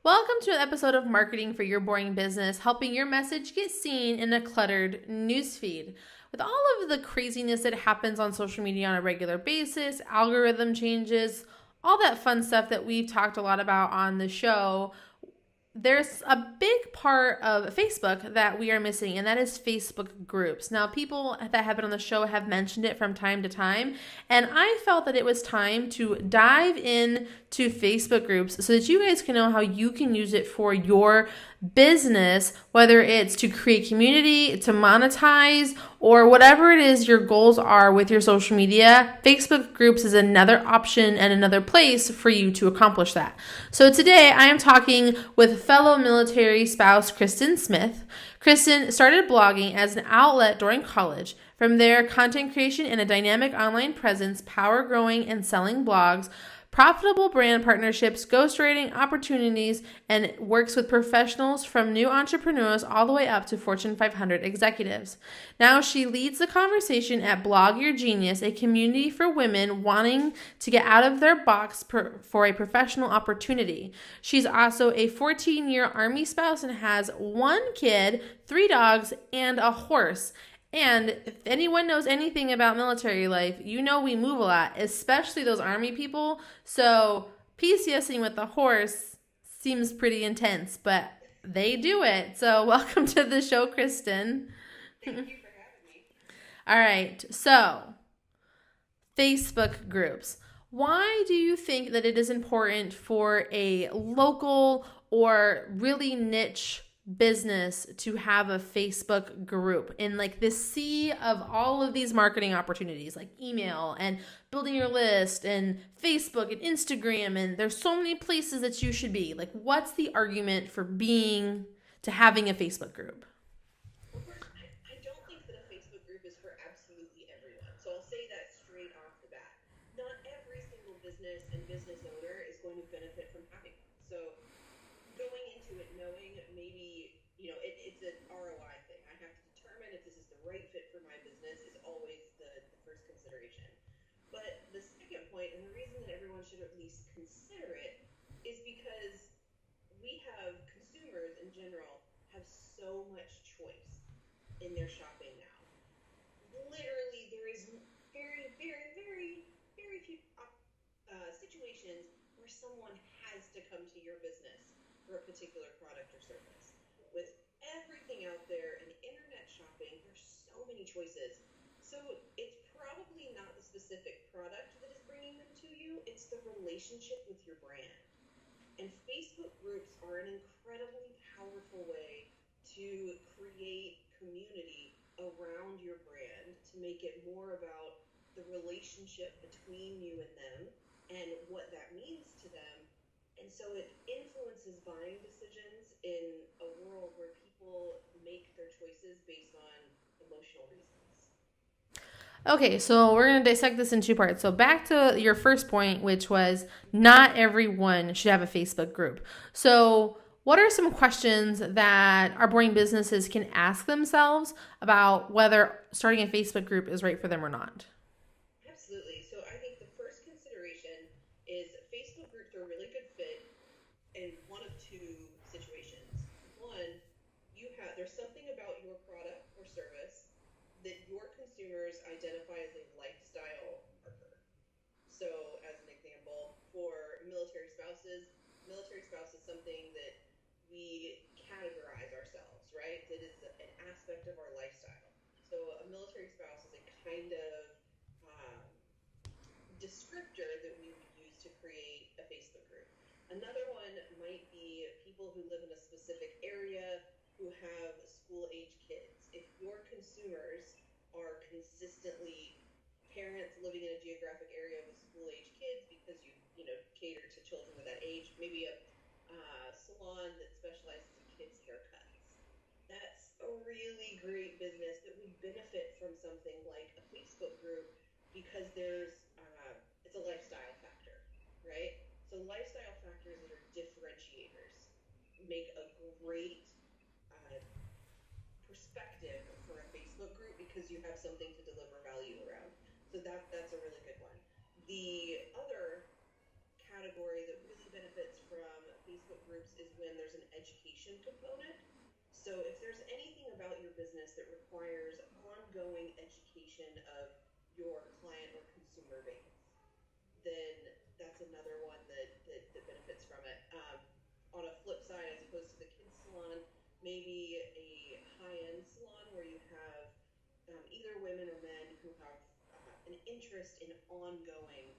Welcome to an episode of Marketing for Your Boring Business, helping your message get seen in a cluttered newsfeed. With all of the craziness that happens on social media on a regular basis, algorithm changes, all that fun stuff that we've talked a lot about on the show, there's a big part of Facebook that we are missing, and that is Facebook groups. Now, people that have been on the show have mentioned it from time to time, and I felt that it was time to dive in to Facebook groups so that you guys can know how you can use it for your business, whether it's to create community, to monetize, or whatever it is your goals are with your social media. Facebook groups is another option and another place for you to accomplish that. So today I am talking with fellow military spouse Kristen Smith. Kristen started blogging as an outlet during college. From there, content creation and a dynamic online presence, power growing and selling blogs, profitable brand partnerships, ghostwriting opportunities, and works with professionals from new entrepreneurs all the way up to Fortune 500 executives. Now she leads the conversation at Blog Your Genius, a community for women wanting to get out of their box for a professional opportunity. She's also a 14-year Army spouse and has 1 kid, 3 dogs, and a horse. And if anyone knows anything about military life, you know we move a lot, especially those Army people. So PCSing with the horse seems pretty intense, but they do it. So welcome to the show, Kristen. Thank you for having me. All right, so Facebook groups. Why do you think that it is important for a local or really niche business to have a Facebook group in like this sea of all of these marketing opportunities like email and building your list and Facebook and Instagram, and there's so many places that you should be? Like, what's the argument for having a Facebook group? Well, first, I don't think that a Facebook group is for absolutely everyone. So I'll say that straight off the bat. Not every single business and business owner is going to benefit from having one. So going into it knowing maybe, it's an ROI thing. I have to determine if this is the right fit for my business is always the first consideration. But the second point, and the reason that everyone should at least consider it, is because we have consumers in general have so much choice in their shopping now. Literally, there is very, very, very, very few situations where someone has to come to your business for a particular product or service. With everything out there and internet shopping, there's so many choices. So it's probably not the specific product that is bringing them to you, it's the relationship with your brand. And Facebook groups are an incredibly powerful way to create community around your brand, to make it more about the relationship between you and them and what that means to them. And so it influences buying decisions in a world where people make their choices based on emotional reasons. Okay, so we're going to dissect this in 2 parts. So back to your first point, which was not everyone should have a Facebook group. So what are some questions that our boring businesses can ask themselves about whether starting a Facebook group is right for them or not? Absolutely. So I think the first consideration is Facebook groups are a really good fit in one of 2 situations. One, there's something about your product or service that your consumers identify as a lifestyle marker. So as an example, for military spouse is something that we categorize ourselves, right? That is an aspect of our lifestyle. So a military spouse is a kind of um, descriptor that we would use to create a Facebook group. Another one might be people who live in a specific area who have school-age kids. If your consumers are consistently parents living in a geographic area with school-age kids because you cater to children of that age, maybe a salon that specializes in kids' haircuts. That's a really great business that would benefit from something like a Facebook group because it's a lifestyle factor, right? So lifestyle factors that are differentiators make a great uh, perspective for a Facebook group because you have something to deliver value around. So that's a really good one. The other category that really benefits from Facebook groups is when there's an education component. So if there's anything about your business that requires ongoing education of your client or consumer base, then that's another one that benefits from it. On a flip side, as opposed to the kids salon, maybe a high-end salon where you have either women or men who have an interest in ongoing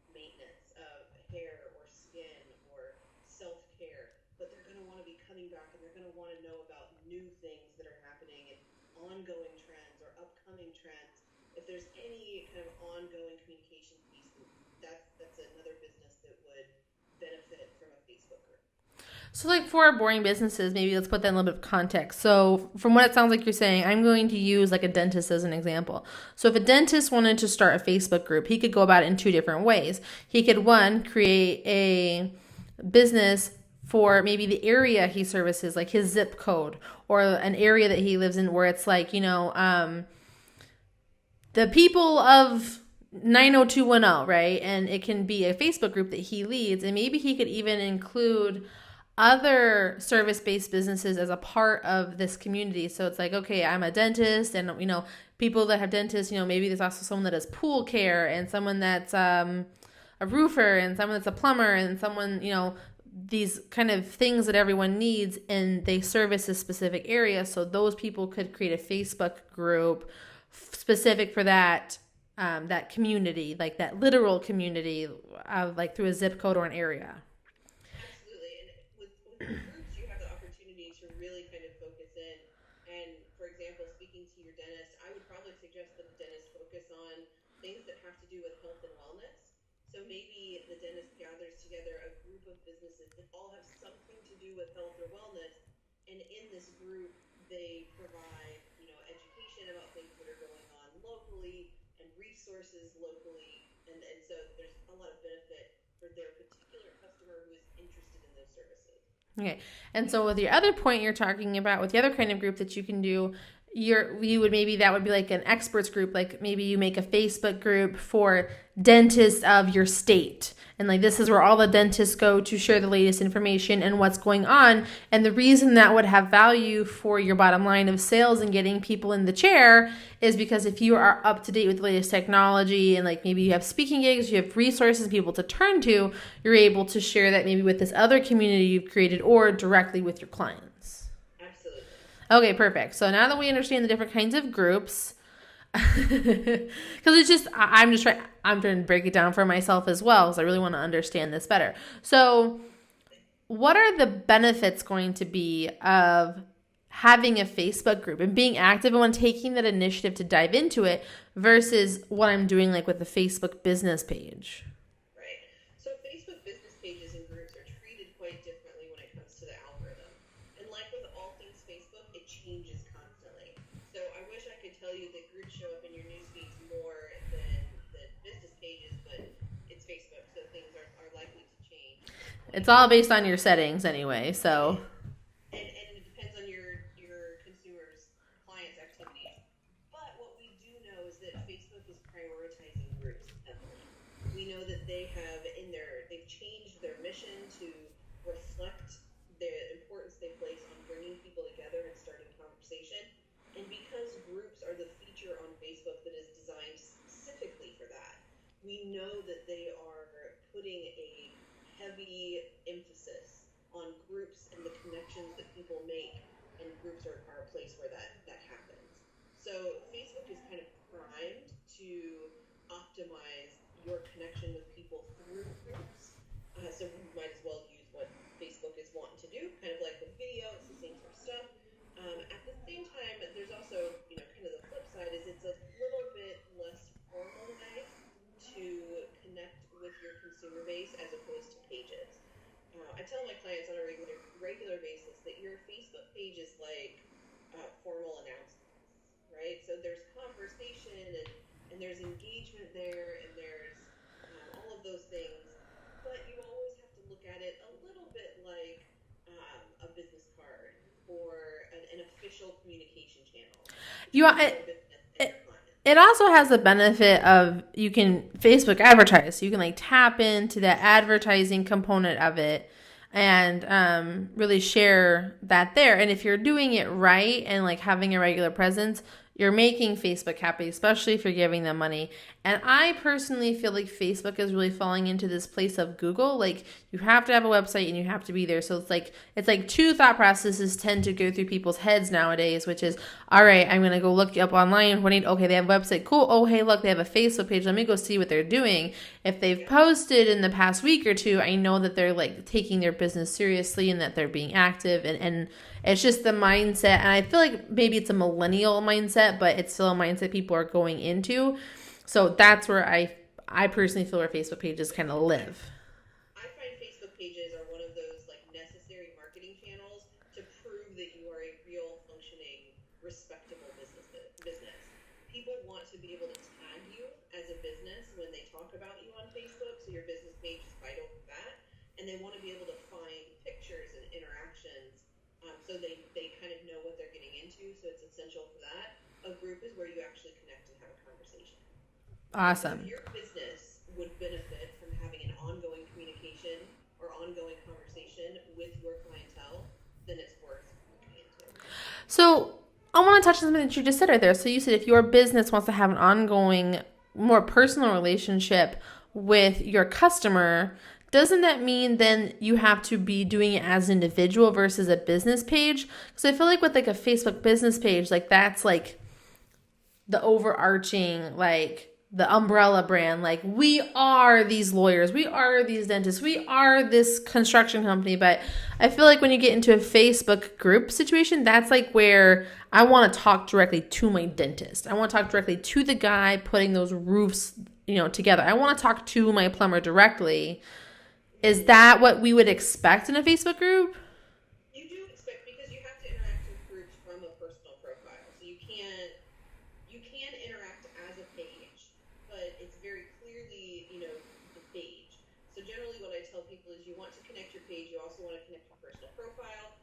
maintenance of hair or skin or self-care, but they're going to want to be coming back and they're going to want to know about new things that are happening and ongoing trends or upcoming trends. If there's any kind of ongoing communication piece, that's another business that would benefit from a Facebook group. So like for our boring businesses, maybe let's put that in a little bit of context. So from what it sounds like you're saying, I'm going to use like a dentist as an example. So if a dentist wanted to start a Facebook group, he could go about it in two different ways. He could, one, create a business for maybe the area he services, like his zip code or an area that he lives in where it's like, the people of 90210, right? And it can be a Facebook group that he leads. And maybe he could even include other service-based businesses as a part of this community. So it's like, okay, I'm a dentist and, people that have dentists, maybe there's also someone that does pool care and someone that's a roofer and someone that's a plumber and someone, these kind of things that everyone needs, and they service a specific area. So those people could create a Facebook group specific for that that community, like that literal community, like through a zip code or an area. Absolutely. And with groups, you have the opportunity to really kind of focus in. And for example, speaking to your dentist, I would probably suggest that the dentist focus on things that have to do with health and wellness. So maybe the dentist gathers together a group of businesses that all have something to do with health or wellness. And in this group, they provide, education about things that are going on locally and resources locally. And so there's a lot of benefit for their particular customer who is interested in those services. Okay. And so with your other point you're talking about, with the other kind of group that you can do, that would be like an experts group. Like maybe you make a Facebook group for dentists of your state. And like, this is where all the dentists go to share the latest information and what's going on. And the reason that would have value for your bottom line of sales and getting people in the chair is because if you are up to date with the latest technology and like maybe you have speaking gigs, you have resources, people to turn to, you're able to share that maybe with this other community you've created or directly with your clients. Absolutely. Okay, perfect. So now that we understand the different kinds of groups, because I'm trying to break it down for myself as well, because I really want to understand this better. So what are the benefits going to be of having a Facebook group and being active and taking that initiative to dive into it versus what I'm doing like with the Facebook business page? Right. So Facebook business pages and groups are treated quite differently when it comes to the algorithm. And like with all things Facebook, it changes constantly. So I wish I could tell you that groups show up in your news feeds more than business pages, but it's Facebook, so things are likely to change. It's all based on your settings anyway, so. And it depends on your consumers, clients' activities. But what we do know is that Facebook is prioritizing groups heavily. We know that they've changed their mission to reflect the importance they place on bringing people together and starting conversation. And because groups are the feature on Facebook that is designed specifically for that, we know that they are putting a heavy emphasis on groups and the connections that people make, and groups are a place where that happens. So Facebook is kind of primed to optimize your connection with people through groups. So we might as well use what Facebook is wanting to do, kind of like with video, it's the same sort of stuff. At the same time, there's also, kind of the flip side is it's a little bit less formal way to connect with your consumer base as opposed to pages. I tell my clients on a regular basis that your Facebook page is like formal announcements, right? So there's conversation and there's engagement there and there's all of those things, but you always have to look at it a little bit like a business card or an official communication channel. It also has the benefit of you can Facebook advertise. So you can like tap into that advertising component of it and really share that there. And if you're doing it right and like having a regular presence, you're making Facebook happy, especially if you're giving them money. And I personally feel like Facebook is really falling into this place of Google. Like you have to have a website and you have to be there. So it's like two thought processes tend to go through people's heads nowadays, which is, all right, I'm going to go look up online. Okay, they have a website. Cool. Oh, hey, look, they have a Facebook page. Let me go see what they're doing. If they've posted in the past week or two, I know that they're like taking their business seriously and that they're being active, and it's just the mindset. And I feel like maybe it's a millennial mindset, but it's still a mindset people are going into. So that's where I personally feel where Facebook pages kind of live. I find Facebook pages are one of those like necessary marketing channels to prove that you are a real functioning, respectable business. People want to be able to tag you as a business when they talk about you on Facebook, so your business page is vital for that. And they want to be able to find pictures and interactions, so they kind of know what they're getting into. So it's essential for that. A group is where you actually connect and have a conversation. Awesome. So if your business would benefit from having an ongoing communication or ongoing conversation with your clientele, then it's worth looking into. So I want to touch on something that you just said right there. So you said if your business wants to have an ongoing, more personal relationship with your customer, doesn't that mean then you have to be doing it as an individual versus a business page? Because I feel like with like a Facebook business page, like that's like the overarching, like the umbrella brand, like we are these lawyers, we are these dentists, we are this construction company. But I feel like when you get into a Facebook group situation, that's like where I want to talk directly to my dentist. I want to talk directly to the guy putting those roofs, together. I want to talk to my plumber directly. Is that what we would expect in a Facebook group? You do expect, because you have to interact with groups from a personal profile. So you can interact as a page, but it's very clearly, the page. So generally what I tell people is you want to connect your page, you also want to connect your personal profile,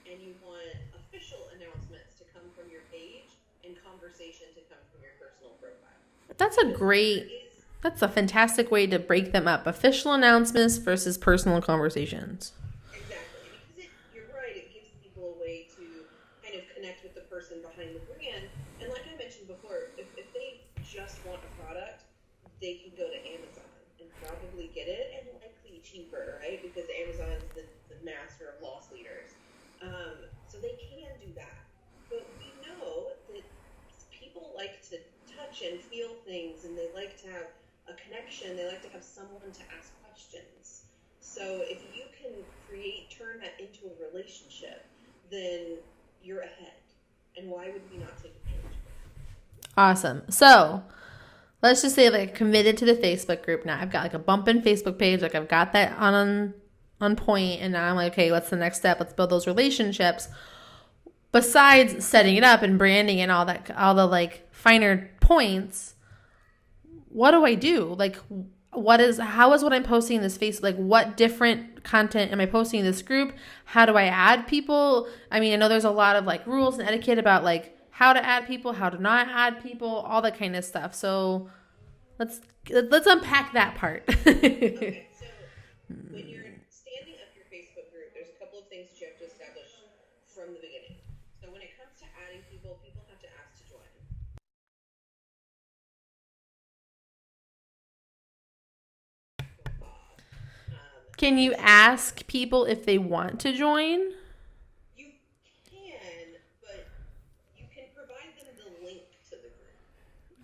and you want official announcements to come from your page and conversation to come from your personal profile. That's a fantastic way to break them up. Official announcements versus personal conversations. Exactly. Because you're right, it gives people a way to kind of connect with the person behind the brand. And like I mentioned before, if they just want a product, they can go to Amazon and probably get it, and likely cheaper, right? Because Amazon's the master of loss leaders. So they can do that. But we know that people like to touch and feel things, and they like to have a connection. They like to have someone to ask questions. So if you can turn that into a relationship, then you're ahead. And why would we not take advantage of that? Awesome. So let's just say like committed to the Facebook group now. I've got like a bumping Facebook page. Like I've got that on point, and now I'm like, okay, what's the next step? Let's build those relationships. Besides setting it up and branding and all the like finer points, what do I do? Like, how is what I'm posting in this face? Like, what different content am I posting in this group? How do I add people? I mean, I know there's a lot of like rules and etiquette about like how to add people, how to not add people, all that kind of stuff. So let's unpack that part. Okay, so when you're standing up your Facebook group, there's a couple of things that you have to establish from the beginning. So when it comes to adding people have to ask to join. Can you ask people if they want to join? You can, but you can provide them the link to the group.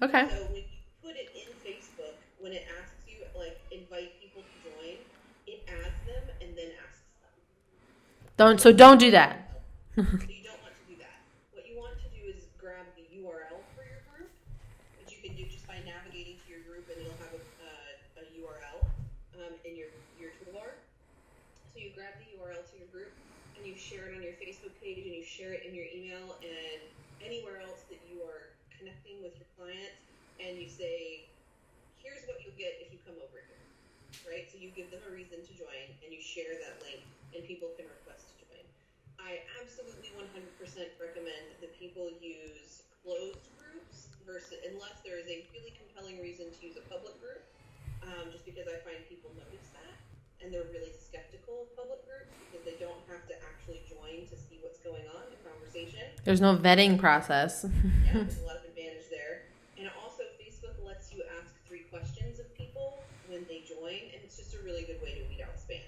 Okay. So when you put it in Facebook, when it asks you, like, invite people to join, it adds them and then asks them. Don't do that. So you don't want to do that. What you want to do is grab the URL for your group, which you can do just by navigating to your group, and you'll have a URL in your toolbar. So you grab the URL to your group, and you share it on your Facebook page, and you share it in your email and anywhere else that you are connecting with your clients, and you say, here's what you'll get if you come over here, right? So you give them a reason to join, and you share that link, and people can request to join. I absolutely 100% recommend that people use closed groups unless there is a really compelling reason to use a public group, just because I find people notice that, and they're really skeptical of public There's no vetting process. Yeah, there's a lot of advantage there. And also, Facebook lets you ask 3 questions of people when they join, and it's just a really good way to weed out spam.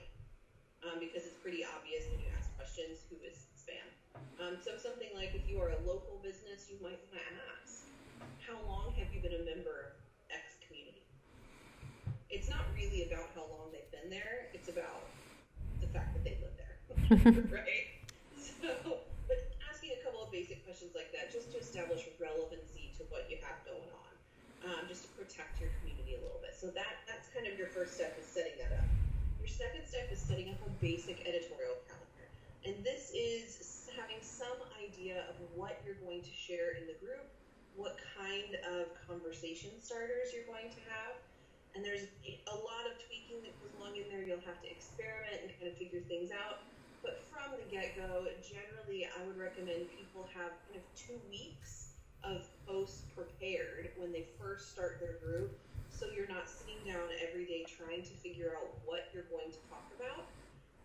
Because it's pretty obvious when you ask questions who is spam. So something like if you are a local business, you might want to ask, how long have you been a member of X community? It's not really about how long they've been there. It's about the fact that they live there, right? So, but asking a couple of basic questions like that just to establish relevancy to what you have going on, just to protect your community a little bit. So that's kind of your first step, is setting that up. Your second step is setting up a basic editorial calendar. And this is having some idea of what you're going to share in the group, what kind of conversation starters you're going to have. And there's a lot of tweaking that goes along in there. You'll have to experiment and kind of figure things out. But from the get-go, generally, I would recommend people have kind of 2 weeks of posts prepared when they first start their group. So you're not sitting down every day trying to figure out what you're going to talk about.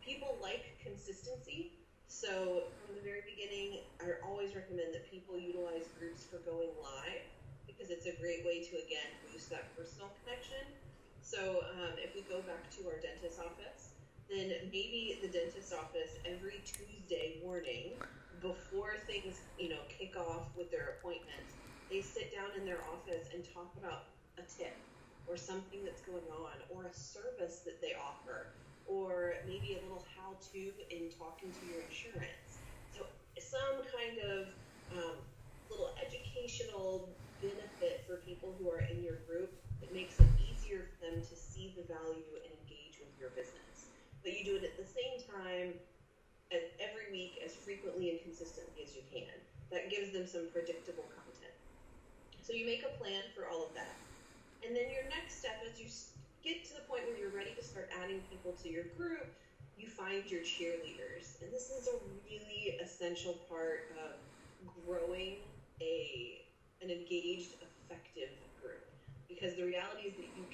People like consistency. So from the very beginning, I always recommend that people utilize groups for going live, because it's a great way to, again, boost that personal connection. So if we go back to our dentist office, then maybe the dentist office every Tuesday morning before things, kick off with their appointments, they sit down in their office and talk about a tip or something that's going on, or a service that they offer, or maybe a little how-to in talking to your insurance. So some kind of little educational benefit for people who are in your group that makes it easier for them to see the value and engage with your business. But you do it at the same time, every week, as frequently and consistently as you can. That gives them some predictable content. So you make a plan for all of that. And then your next step, as you get to the point where you're ready to start adding people to your group, you find your cheerleaders. And this is a really essential part of growing an engaged, effective group. Because the reality is that you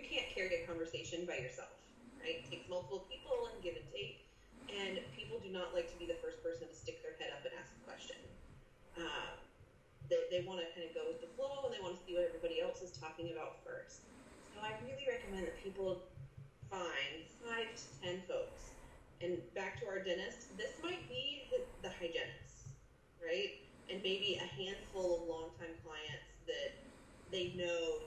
can't carry a conversation by yourself, right? It takes multiple people and give and take. And people do not like to be the first person to stick their head up and ask a question. They want to kind of go with the flow, and they want to see what everybody else is talking about first. So I really recommend that people find 5 to 10 folks. And back to our dentist, this might be the hygienist, right? And maybe a handful of longtime clients that they know,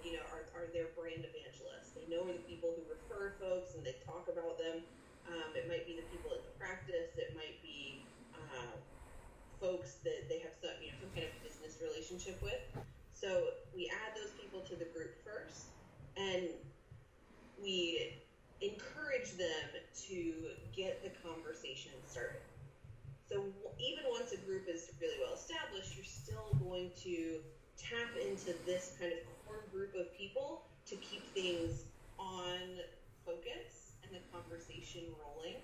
are their brand evangelists. They know are the people who refer folks and they talk about them. It might be the people at the practice. It might be folks that they have some kind of business relationship with. So we add those people to the group first, and we encourage them to get the conversation started. So even once a group is really well established, you're still going to tap into this kind of core group of people to keep things on focus and the conversation rolling.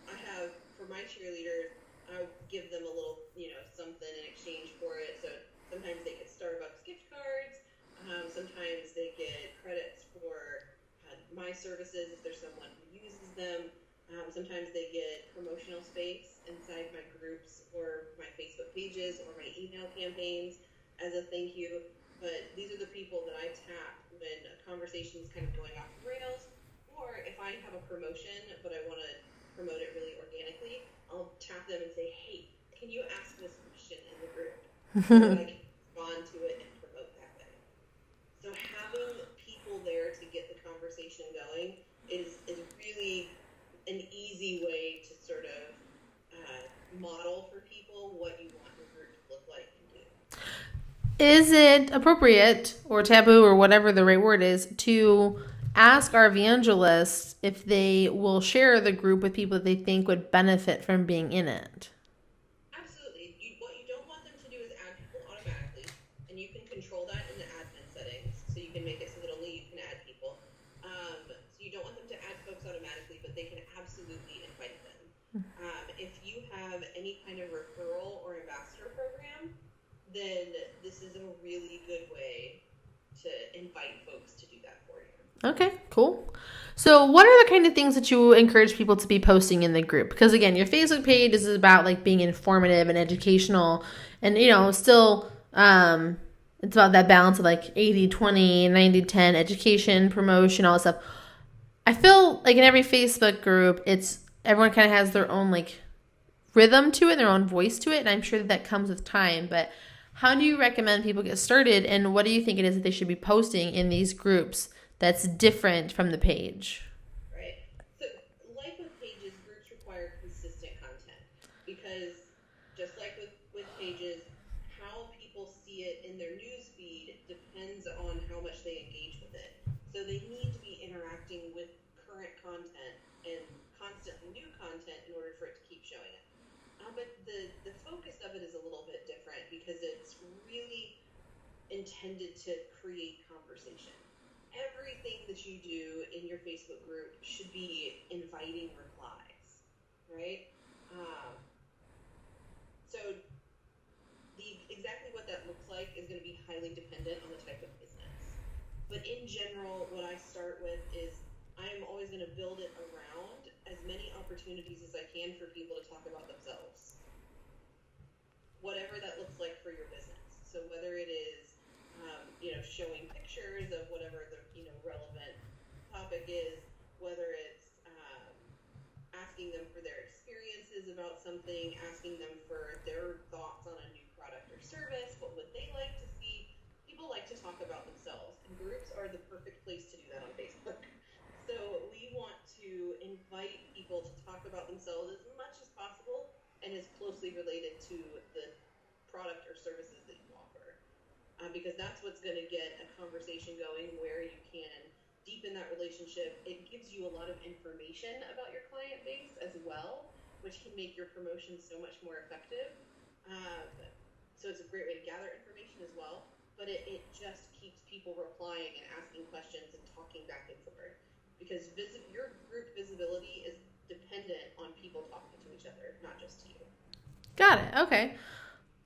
I have, for my cheerleaders, I give them a little, something in exchange for it. So sometimes they get Starbucks gift cards. Sometimes they get credits for my services if there's someone who uses them. Sometimes they get promotional space inside my groups or my Facebook pages or my email campaigns as a thank you. But these are the people that I tap when a conversation is kind of going off the rails, or if I have a promotion but I want to promote it really organically, I'll tap them and say, hey, can you ask this question in the group so that I can respond to it and promote that way. So having people there to get the conversation going is really an easy way to sort of model for people what you want your group to look like and do. Is it appropriate or taboo or whatever the right word is to ask our evangelists if they will share the group with people that they think would benefit from being in it? Absolutely. What you don't want them to do is add people automatically, and you can control that in the admin settings, so you can make it so that only you can add people. So you don't want them to add folks automatically, but they can absolutely invite them. If you have any kind of referral or ambassador program, then this is a really good way to invite folks to do that for you. Okay, cool. So what are the kind of things that you encourage people to be posting in the group? Because again, your Facebook page is about like being informative and educational and, still it's about that balance of like 80-20, 90-10, education, promotion, all that stuff. I feel like in every Facebook group, everyone kind of has their own like rhythm to it, their own voice to it, and I'm sure that comes with time. But how do you recommend people get started, and what do you think it is that they should be posting in these groups that's different from the page? Right. So, like with pages, groups require consistent content because just like with pages, how people see it in their news feed depends on how much they engage with it. So they need to be interacting with current content and constantly new content in order for it to keep showing up. But the focus of it is a little bit different because it's really intended to create conversation. Everything that you do in your Facebook group should be inviting replies, right? So exactly what that looks like is going to be highly dependent on the type of business. But in general, what I start with is I'm always going to build it around as many opportunities as I can for people to talk about themselves. Whatever that looks like for your business. So whether it is showing pictures of whatever the relevant topic is, whether it's asking them for their experiences about something, asking them for their thoughts on a new product or service, what would they like to see. People like to talk about themselves, and groups are the perfect place to do that on Facebook. So we want to invite people to talk about themselves as much as possible and as closely related to the product or services that you offer. Because that's what's going to get a conversation going where you can deepen that relationship. It gives you a lot of information about your client base as well, which can make your promotion so much more effective. So it's a great way to gather information as well, but it just keeps people replying and asking questions and talking back and forth because your group visibility is dependent on people talking to each other, not just to you. Got it. Okay.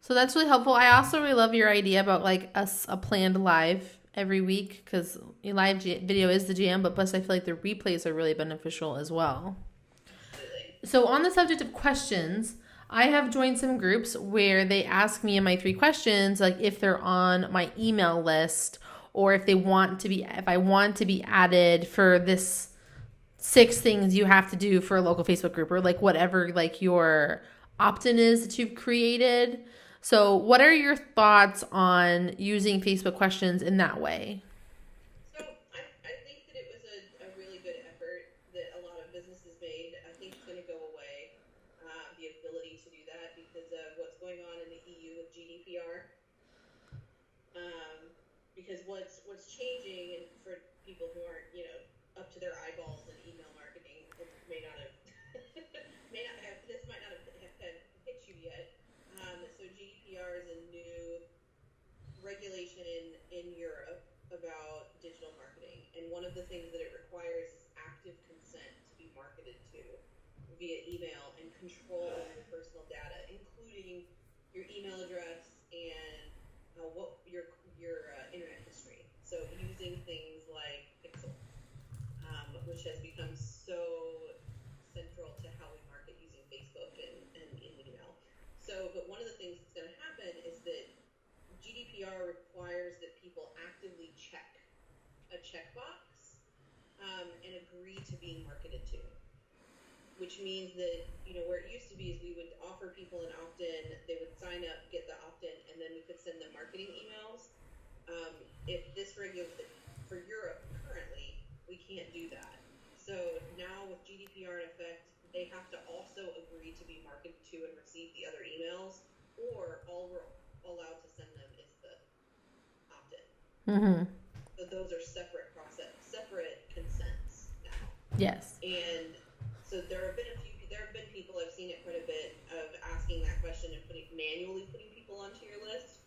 So that's really helpful. I also really love your idea about like a planned live every week because live video is the jam, but plus I feel like the replays are really beneficial as well. Absolutely. So on the subject of questions, I have joined some groups where they ask me in my 3 questions, like if they're on my email list or if I want to be added for this 6 things you have to do for a local Facebook group or like whatever like your opt-in is that you've created. So what are your thoughts on using Facebook questions in that way? So I think that it was a really good effort that a lot of businesses made. I think it's going to go away, the ability to do that because of what's going on in the EU with GDPR. Because what's changing, and for people who aren't up to their eyeballs in email marketing, it may not have this might not have hit you yet. So GDPR is a new regulation in Europe about digital marketing, and one of the things that it requires is active consent to be marketed to via email and control of your personal data, including your email address and what your internet history. So using things like Pixel, which has become so central to how we market using Facebook and email. So, but one of the things that's going to happen is that GDPR requires that people actively check a checkbox and agree to being marketed to, which means that where it used to be is we would offer people an opt-in, they would sign up, get the opt-in, and then we could send them marketing emails. If this for Europe currently, we can't do that. So now with GDPR in effect, they have to also agree to be marketed to and receive the other emails, or all we're allowed to send them is the opt-in. Mm-hmm. So those are separate consents now. Yes. And so there have been people, I've seen it quite a bit, of asking that question and manually putting people onto your list.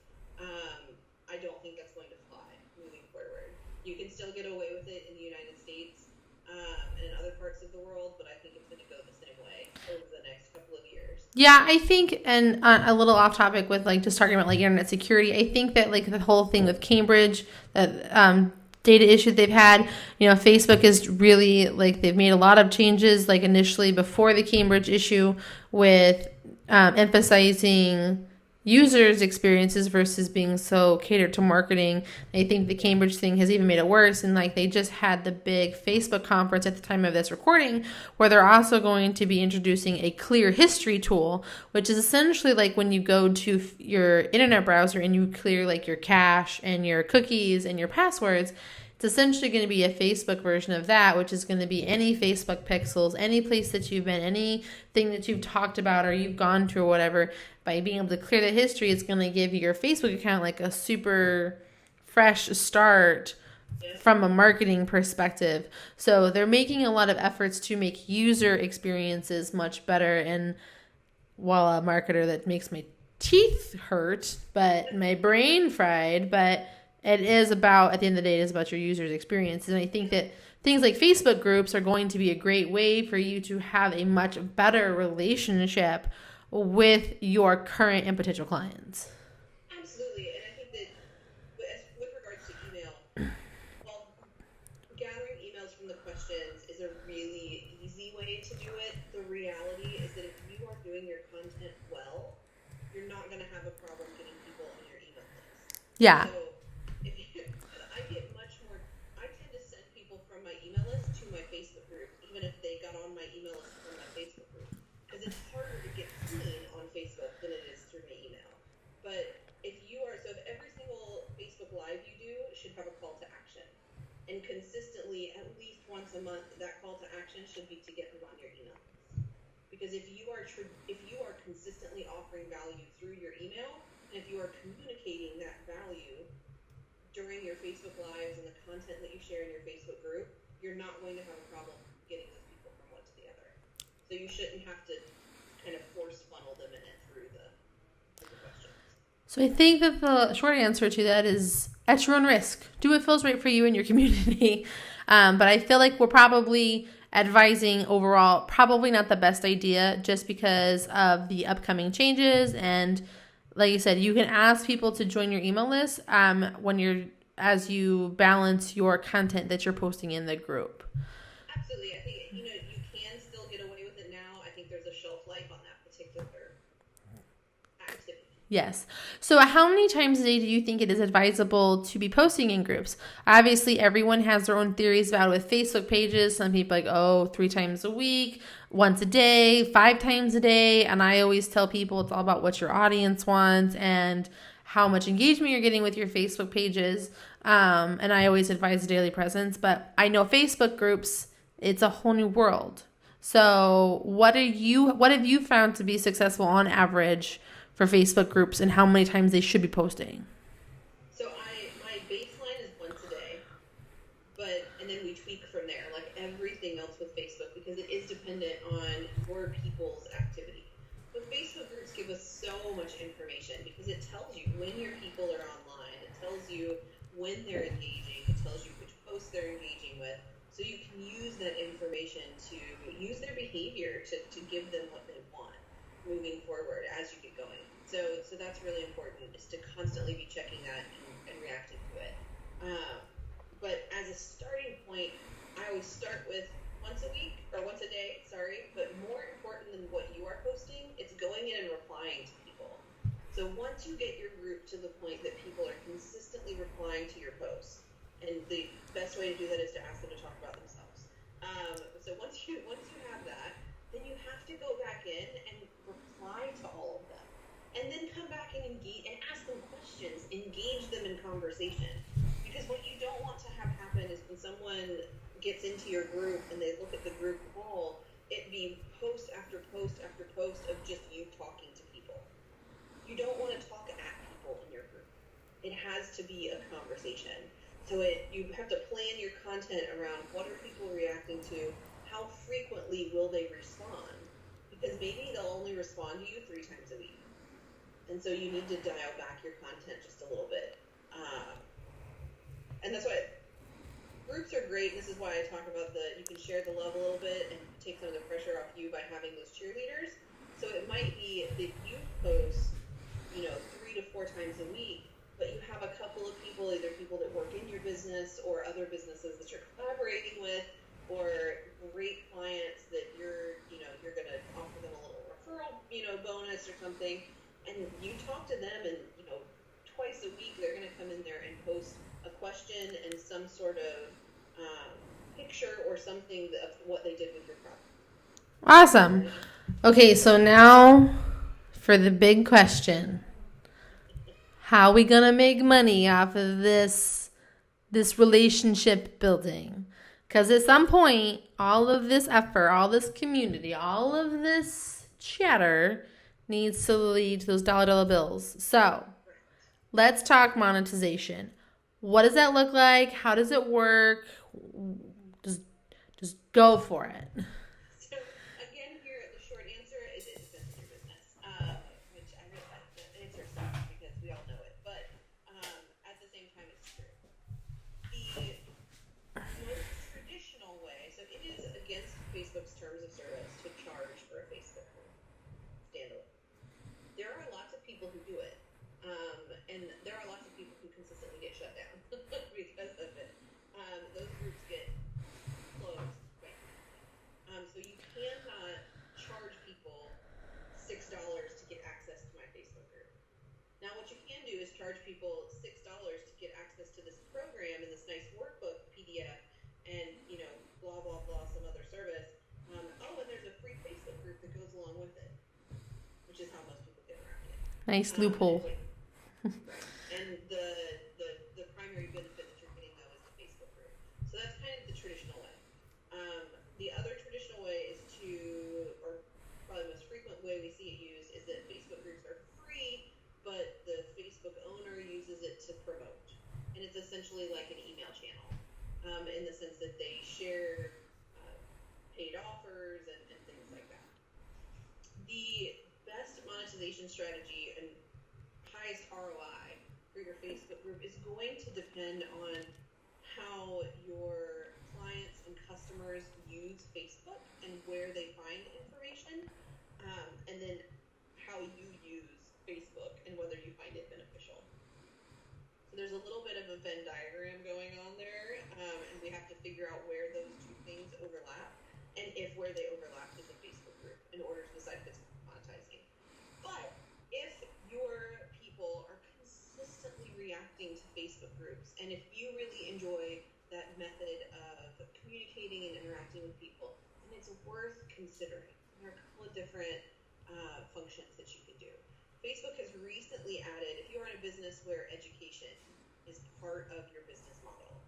I don't think that's going to fly moving forward. You can still get away with it in the United States and in other parts of the world, but I think it's going to go the same way over the next couple of years. Yeah, I think, and a little off topic with like just talking about like internet security, I think that like the whole thing with Cambridge that data issue they've had. Facebook is really, like, they've made a lot of changes, like initially before the Cambridge issue, with emphasizing users' experiences versus being so catered to marketing. I think the Cambridge thing has even made it worse. And like, they just had the big Facebook conference at the time of this recording, where they're also going to be introducing a clear history tool, which is essentially like when you go to your internet browser and you clear like your cache and your cookies and your passwords. It's essentially going to be a Facebook version of that, which is going to be any Facebook pixels, any place that you've been, anything that you've talked about or you've gone to or whatever. By being able to clear the history, it's going to give your Facebook account like a super fresh start from a marketing perspective. So they're making a lot of efforts to make user experiences much better. And while a marketer that makes my teeth hurt, but my brain fried, but it is about, at the end of the day, it is about your user's experience. And I think that things like Facebook groups are going to be a great way for you to have a much better relationship with your current and potential clients. Absolutely. And I think that with regards to email, well, gathering emails from the questions is a really easy way to do it. The reality is that if you are doing your content well, you're not going to have a problem getting people on your email list. Yeah. So I get much more, I tend to send people from my email list to my Facebook group, even if they got on my email list from my Facebook group. Because it's harder to get seen on Facebook than it is through my email. But if every single Facebook Live you do should have a call to action. And consistently, at least once a month, that call to action should be to get them on your email list. Because if you are consistently offering value through your email, and if you are communicating that value during your Facebook Lives and the content that you share in your Facebook group, you're not going to have a problem getting those people from one to the other. So you shouldn't have to kind of force funnel them in it through the questions. So I think that the short answer to that is at your own risk. Do what feels right for you and your community. But I feel like we're probably advising overall probably not the best idea, just because of the upcoming changes. And like you said, you can ask people to join your email list as you balance your content that you're posting in the group. Absolutely. I think you can still get away with it now. I think there's a shelf life on that particular activity. Yes. So how many times a day do you think it is advisable to be posting in groups? Obviously, everyone has their own theories about it with Facebook pages. Some people like, 3 times a week, once a day, 5 times a day. And I always tell people it's all about what your audience wants and how much engagement you're getting with your Facebook pages. And I always advise daily presence. But I know Facebook groups, it's a whole new world. So what have you found to be successful on average for Facebook groups, and how many times they should be posting? So my baseline is once a day, and then we tweak from there, like everything else with Facebook, because it is dependent on your people's activity. But Facebook groups give us so much information because it tells you when your people are online, it tells you when they're engaging, it tells you which posts they're engaging with, so you can use that information to use their behavior to give them what they want moving forward as you get going. So that's really important, is to constantly be checking that and reacting to it. But as a starting point, I always start with once a day, but more important than what you are posting, it's going in and replying to people. So once you get your group to the point that people are consistently replying to your posts, and the best way to do that is to ask them to talk about themselves. So once you have that, then you have to go back in and reply to all of them. And then come back and engage and ask them questions, engage them in conversation. Because what you don't want to have happen is when someone gets into your group and they look at the group wall, it be post after post after post of just you talking to people. You don't want to talk at people in your group. It has to be a conversation. So you have to plan your content around what are people reacting to, how frequently will they respond, because maybe they'll only respond to you 3 times a week. And so you need to dial back your content just a little bit. And that's why groups are great. This is why I talk about you can share the love a little bit and take some of the pressure off you by having those cheerleaders. So it might be that you post, 3 to 4 times a week, but you have a couple of people, either people that work in your business or other businesses that you're collaborating with, or great clients that you're going to offer them a little referral, bonus or something. And you talk to them and, twice a week, they're going to come in there and post a question and some sort of picture or something of what they did with your product. Awesome. Okay, so now for the big question. How are we going to make money off of this relationship building? Because at some point, all of this effort, all this community, all of this chatter needs to lead to those dollar bills. So let's talk monetization. What does that look like? How does it work? Just go for it. So again, here the short answer is it depends on your business, which I realize the answer sucks because we all know it, but at the same time, it's true. The most traditional way, so it is against Facebook's terms of service to charge for a Facebook group standalone. There are lots of people who do it, and there are lots of people who consistently get shut down because of it. Those groups get closed. So you cannot charge people $6 to get access to my Facebook group. Now, what you can do is charge people $6 to get access to this program and this nice workbook PDF and, blah, blah, blah, some other service. And there's a free Facebook group that goes along with it, which is how most people get around it. Nice loophole. Right. And the primary benefit that you're getting, though, is the Facebook group. So that's kind of the traditional way. The other traditional way is or probably the most frequent way we see it used, is that Facebook groups are free, but the Facebook owner uses it to promote. And it's essentially like an email channel, in the sense that they share paid offers and things like that. The best monetization strategy and highest ROI for your Facebook group is going to depend on how your clients and customers use Facebook and where they find information, and then how you use Facebook and whether you find it beneficial. So there's a little bit of a Venn diagram going on there, and we have to figure out where those two things overlap, and if where they overlap is a Facebook group in order to decide if it's monetizing. But if your people are consistently reacting to Facebook groups, and if you really enjoy that method of communicating and interacting with people, then it's worth considering. There are a couple of different functions that you can do. Facebook has recently added, if you are in a business where education is part of your business model,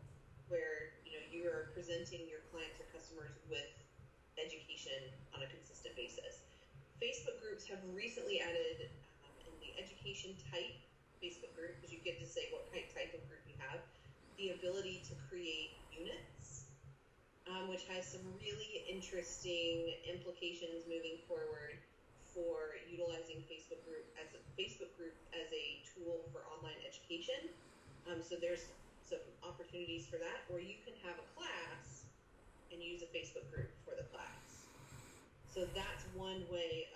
where you are presenting your clients or customers with education on a consistent basis, Facebook groups have recently added in the education type Facebook group, because you get to say what type of group you have, the ability to create units, which has some really interesting implications moving forward for utilizing Facebook group as a tool for online education. So there's some opportunities for that, or you can have a class and use a Facebook group for the class. So that's one way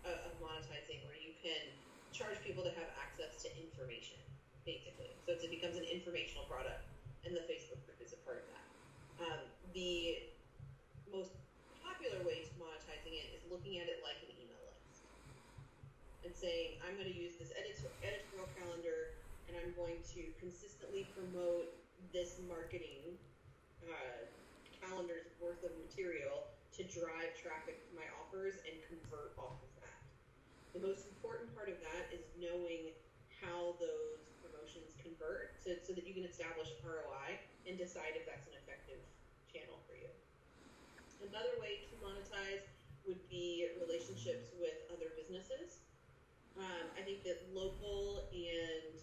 of monetizing, where you can charge people to have access to information, basically. So it becomes an informational product, and the Facebook group is a part of that. The most popular way to monetizing it is looking at it like an email list and saying, I'm going to use this editorial calendar, and I'm going to consistently promote this marketing calendar's worth of material to drive traffic to my offers and convert off of that. The most important part of that is knowing how those promotions convert so that you can establish ROI and decide if that's an effective channel for you. Another way to monetize would be relationships with other businesses. I think that local and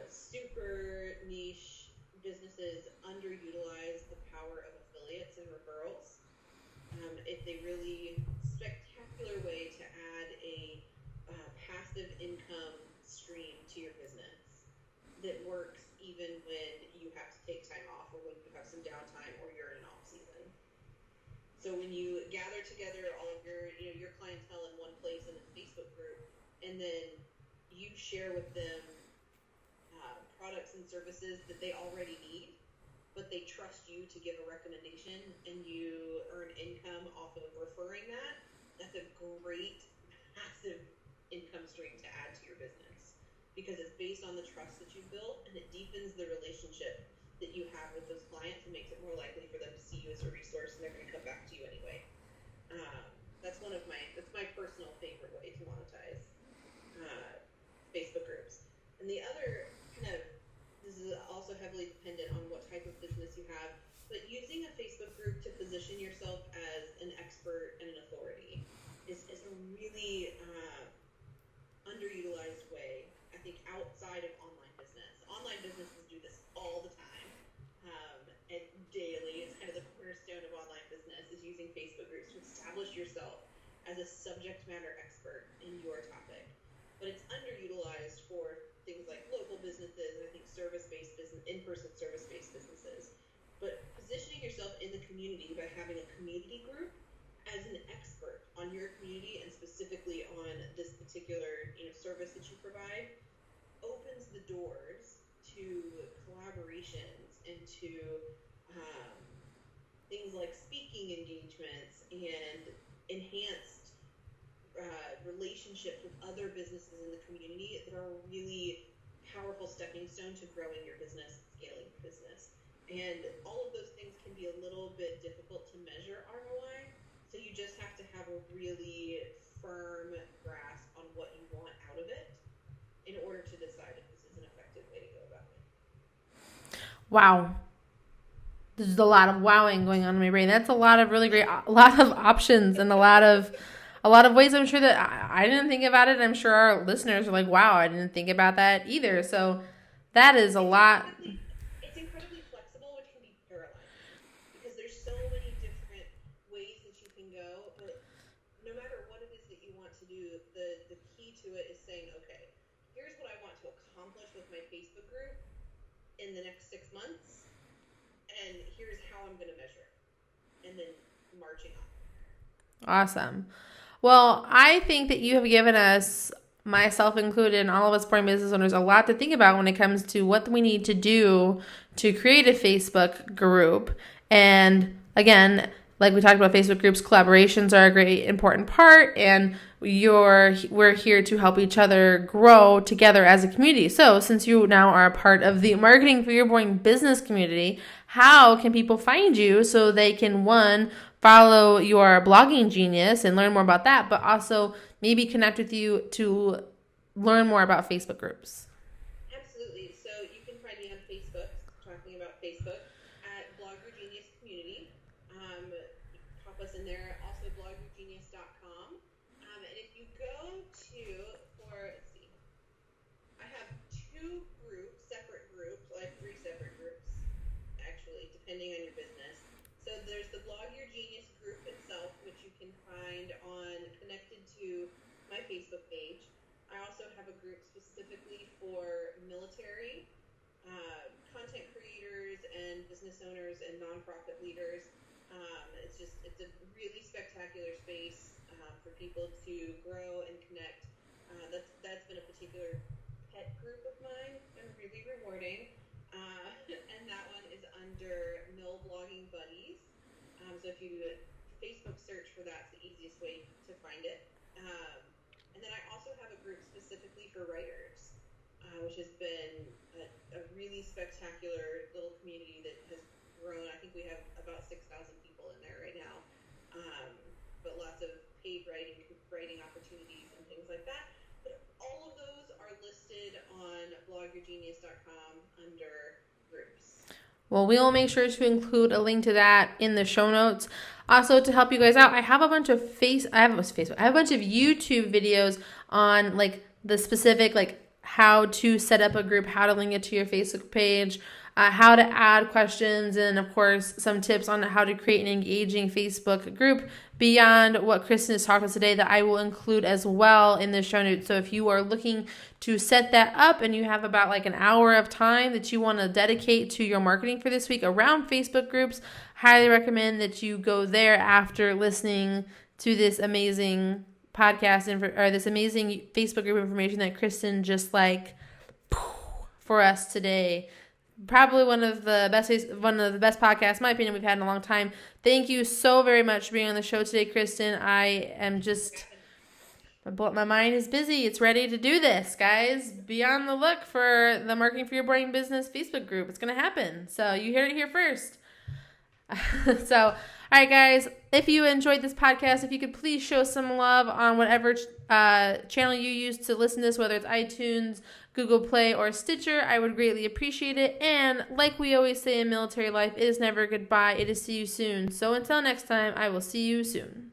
super niche businesses underutilize the power of affiliates and referrals. It's a really spectacular way to add a passive income stream to your business that works even when you have to take time off, or when you have some downtime, or you're in an off season. So when you gather together all of your clientele in one place in a Facebook group, and then you share with them products and services that they already need, but they trust you to give a recommendation, and you earn income off of referring that. That's a great, massive income stream to add to your business, because it's based on the trust that you've built, and it deepens the relationship that you have with those clients and makes it more likely for them to see you as a resource, and they're going to come back to you anyway. That's my personal favorite way to monetize Facebook groups. And the other this is also heavily dependent on what type of business you have, but using a Facebook group to position yourself as an expert and an authority is a really underutilized way, I think, outside of online business. Online businesses do this all the time, and daily. It's kind of the cornerstone of online business, is using Facebook groups to establish yourself as a subject matter expert in your topic. But it's underutilized for things like local businesses, and I think service-based business, in-person service-based businesses. But positioning yourself in the community by having a community group as an expert on your community, and specifically on this particular service that you provide, opens the doors to collaborations and to things like speaking engagements and enhanced relationships with other businesses in the community that are a really powerful stepping stone to growing your business, scaling your business. And all of those things can be a little bit difficult to measure ROI, so you just have to have a really firm grasp on what you want out of it in order to decide if this is an effective way to go about it. Wow. There's a lot of wowing going on in my brain. That's a lot of really great, a lot of options, and a lot of ways. I'm sure that I didn't think about it. I'm sure our listeners are like, wow, I didn't think about that either. So that is a lot. It's incredibly flexible, which can be paralyzing, because there's so many different ways that you can go. But no matter what it is that you want to do, the key to it is saying, okay, here's what I want to accomplish with my Facebook group in the next 6 months, and here's how I'm going to measure it, and then marching on. Awesome. Well, I think that you have given us, myself included, and all of us boring business owners, a lot to think about when it comes to what we need to do to create a Facebook group. And again, like we talked about, Facebook groups, collaborations are a great important part, and we're here to help each other grow together as a community. So since you now are a part of the Marketing for Your Boring Business community, how can people find you so they can, one, follow your blogging genius and learn more about that, but also maybe connect with you to learn more about Facebook groups? Absolutely. So you can find me on Facebook, talking about Facebook, at Blog Your Genius Community. Pop us in there. Also, blogyourgenius.com. And if you go to, I have 2 groups, separate groups, like 3 separate groups, actually, depending on your business. So there's the Blog Your Genius group itself, which you can find connected to my Facebook page. I also have a group specifically for military, content creators, and business owners and nonprofit leaders. It's a really spectacular space for people to grow and connect. That's been a particular pet group of mine and really rewarding. And that one is under Mill Blogging Buddies. So if you Facebook search for that's the easiest way to find it. And then I also have a group specifically for writers, which has been a really spectacular little community that has grown. I think we have about 6,000 people in there right now, but lots of paid writing opportunities and things like that. But all of those are listed on blogyourgenius.com under groups. Well, we will make sure to include a link to that in the show notes. Also, to help you guys out, I have a bunch of I have a bunch of YouTube videos on like the specific, like how to set up a group, how to link it to your Facebook page, how to add questions, and of course, some tips on how to create an engaging Facebook group beyond what Kristen has talked about today that I will include as well in the show notes. So if you are looking to set that up and you have about like an hour of time that you want to dedicate to your marketing for this week around Facebook groups, highly recommend that you go there after listening to this amazing or this amazing Facebook group information that Kristen just like for us today. Probably one of the best podcasts, in my opinion, we've had in a long time. Thank you so very much for being on the show today, Kristen. I am just, my mind is busy. It's ready to do this, guys. Be on the look for the Marketing for Your Boring Business Facebook group. It's going to happen. So you heard it here first. So, all right, guys, if you enjoyed this podcast, if you could please show some love on whatever channel you use to listen to this, whether it's iTunes, Google Play, or Stitcher, I would greatly appreciate it. And like we always say in military life, it is never goodbye. It is see you soon. So until next time, I will see you soon.